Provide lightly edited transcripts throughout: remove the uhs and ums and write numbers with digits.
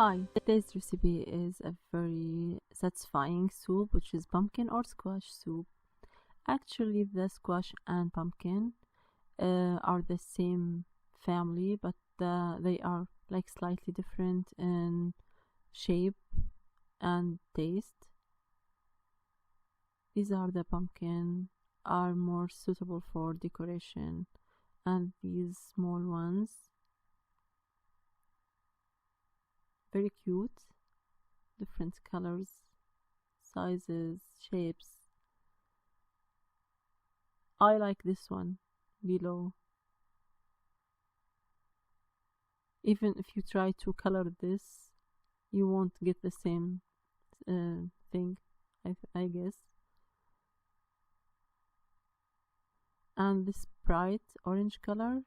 Hi, today's recipe is a very satisfying soup, which is pumpkin or squash soup. Actually, the squash and pumpkin are the same family, but they are like slightly different in shape and taste. These are the pumpkin are more suitable for decoration, and these small ones very cute, different colors, sizes, shapes. I like this one below. Even if you try to color this, you won't get the same thing, I guess. And this bright orange color,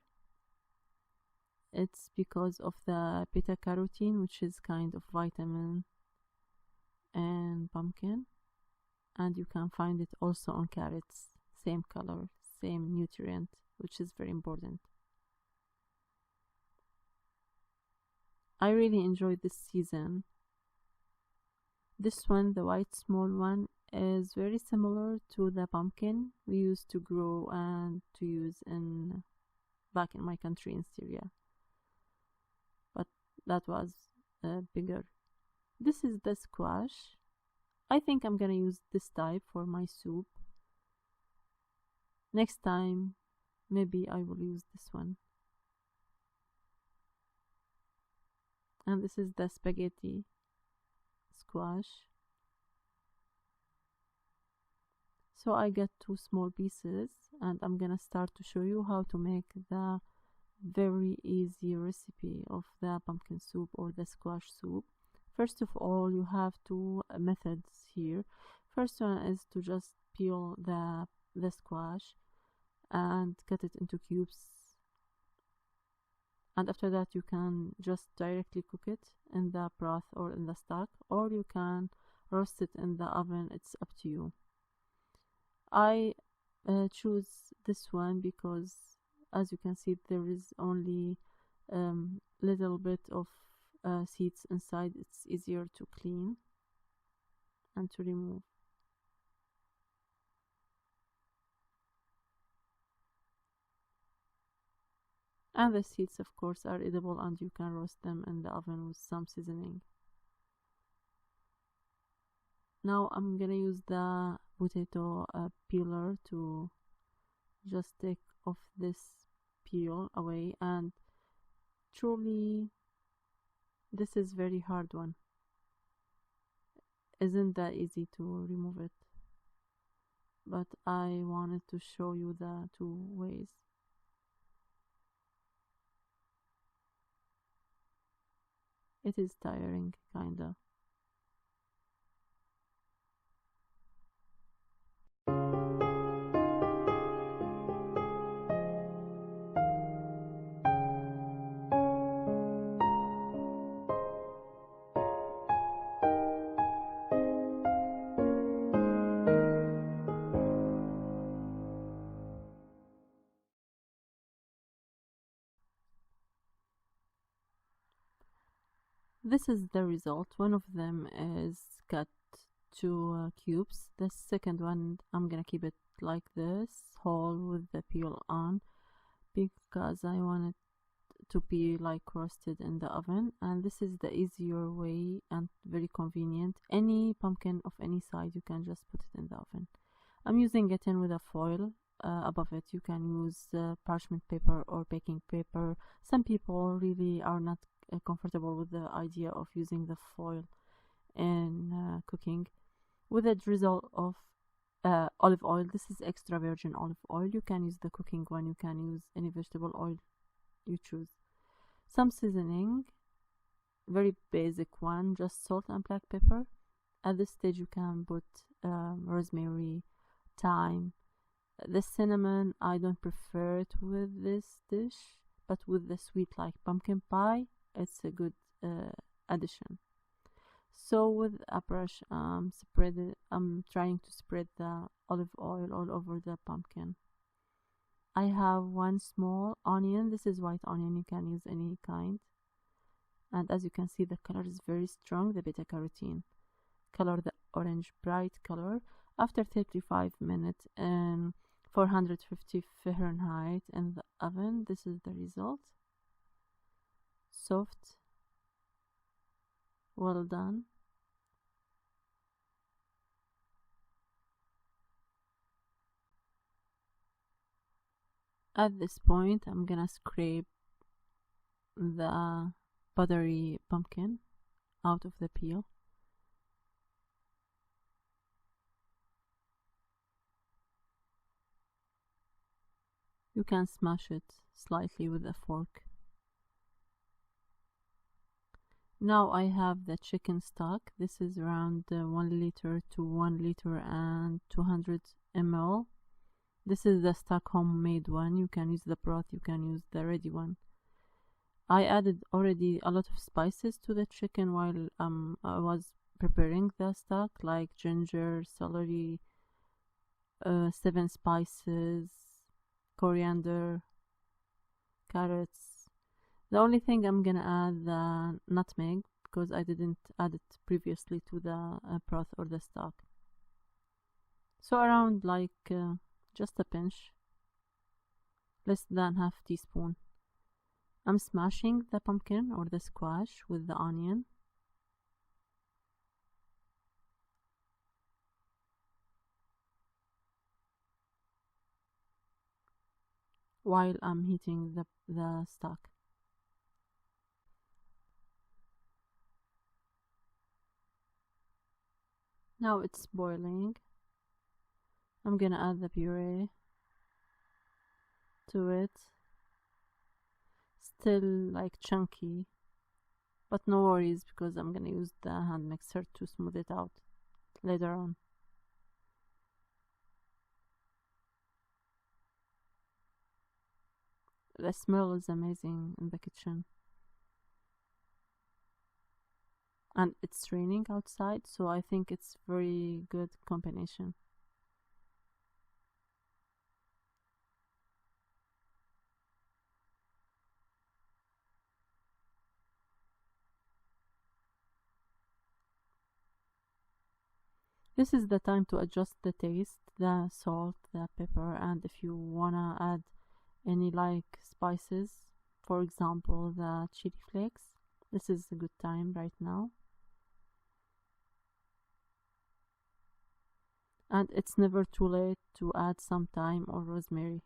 it's because of the beta carotene, which is kind of vitamin and pumpkin, and you can find it also on carrots. Same color, same nutrient, which is very important. I really enjoyed this season. This one, the white small one, is very similar to the pumpkin we used to grow and to use in back in my country in Syria, but that was bigger. This is the squash. I think I'm gonna use this type for my soup. Next time, maybe I will use this one. And this is the spaghetti squash. So I get two small pieces, and I'm gonna start to show you how to make the very easy recipe of the pumpkin soup or the squash soup. First of all, you have two methods here. First one is to just peel the squash and cut it into cubes, and after that you can just directly cook it in the broth or in the stock, or you can roast it in the oven. It's up to you. I choose this one because, as you can see, there is only little bit of seeds inside. It's easier to clean and to remove. And the seeds, of course, are edible, and you can roast them in the oven with some seasoning. Now I'm gonna use the potato peeler to just take off this peel away, and truly this is very hard one. Isn't that easy to remove it, but I wanted to show you the two ways. It is tiring, kinda. This is the result. One of them is cut to cubes. The second one, I'm gonna keep it like this, whole with the peel on, because I want it to be like roasted in the oven. And this is the easier way and very convenient. Any pumpkin of any size, you can just put it in the oven. I'm using it in with a foil above it. You can use parchment paper or baking paper. Some people really are not comfortable with the idea of using the foil in cooking. With a drizzle of olive oil. This is extra virgin olive oil. You can use the cooking one, you can use any vegetable oil you choose. Some seasoning, very basic one, just salt and black pepper. At this stage you can put rosemary, thyme. The cinnamon, I don't prefer it with this dish, but with the sweet like pumpkin pie, it's a good addition. So with a brush, I'm trying to spread the olive oil all over the pumpkin. I have one small onion. This is white onion. You can use any kind. And as you can see, the color is very strong, the beta carotene color, the orange bright color. After 35 minutes and 450 Fahrenheit in the oven, this is the result. Soft, well done. At this point, I'm gonna scrape the buttery pumpkin out of the peel. You can smash it slightly with a fork. Now I have the chicken stock. This is around 1 liter to 1 liter and 200 ml. This is the stock homemade one. You can use the broth, you can use the ready one. I added already a lot of spices to the chicken while I was preparing the stock, like ginger, celery, 7 spices, coriander, carrots. The only thing I'm gonna add the nutmeg because I didn't add it previously to the broth or the stock. So around like just a pinch, less than half teaspoon. I'm smashing the pumpkin or the squash with the onion. While I'm heating the stock. Now it's boiling. I'm gonna add the puree to it. Still like chunky, but no worries because I'm gonna use the hand mixer to smooth it out later on. The smell is amazing in the kitchen. And it's raining outside, so I think it's very good combination. This is the time to adjust the taste, the salt, the pepper, and if you wanna add any like spices, for example the chili flakes, this is a good time right now. And it's never too late to add some thyme or rosemary.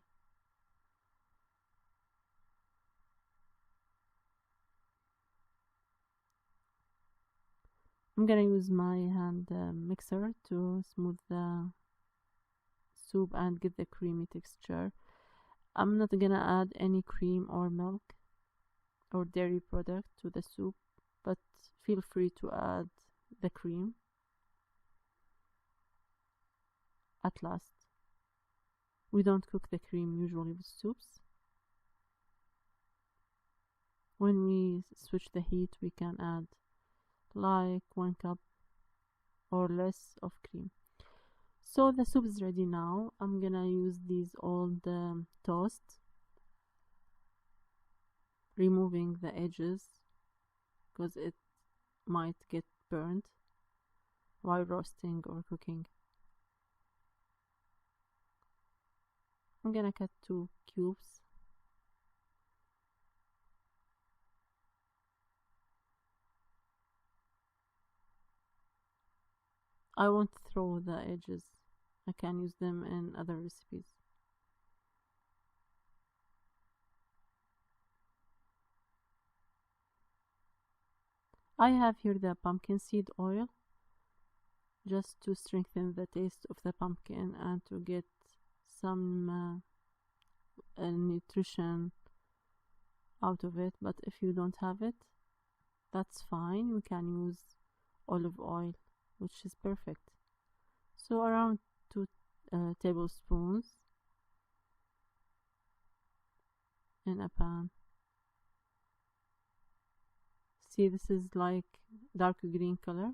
I'm gonna use my hand mixer to smooth the soup and get the creamy texture. I'm not gonna add any cream or milk or dairy product to the soup, but feel free to add the cream at last. We don't cook the cream usually with soups. When we switch the heat, we can add like 1 cup or less of cream. So the soup is ready now. I'm gonna use these old toast, removing the edges because it might get burned while roasting or cooking. I'm gonna cut 2 cubes. I won't throw the edges. I can use them in other recipes. I have here the pumpkin seed oil just to strengthen the taste of the pumpkin and to get some nutrition out of it. But if you don't have it, that's fine. We can use olive oil, which is perfect. So around 2 tablespoons in a pan. See, this is like dark green color,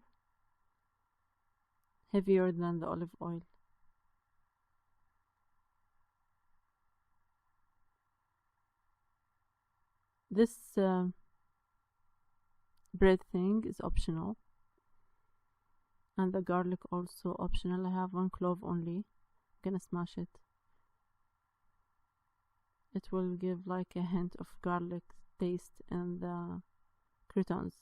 heavier than the olive oil. This bread thing is optional, and the garlic also optional. I have 1 clove only. I'm gonna smash it. It will give like a hint of garlic taste in the croutons.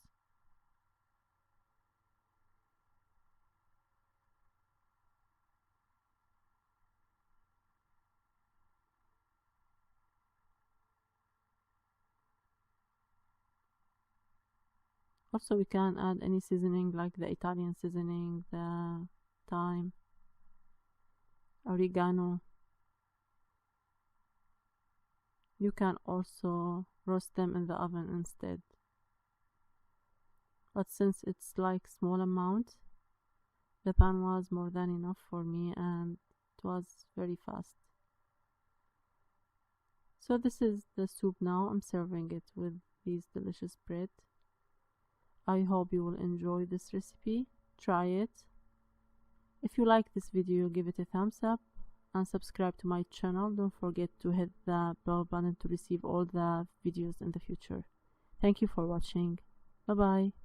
Also, we can add any seasoning like the Italian seasoning, the thyme, oregano. You can also roast them in the oven instead. But since it's like small amount, the pan was more than enough for me and it was very fast. So this is the soup now. I'm serving it with these delicious bread. I hope you will enjoy this recipe. Try it. If you like this video, give it a thumbs up and subscribe to my channel. Don't forget to hit the bell button to receive all the videos in the future. Thank you for watching. Bye bye.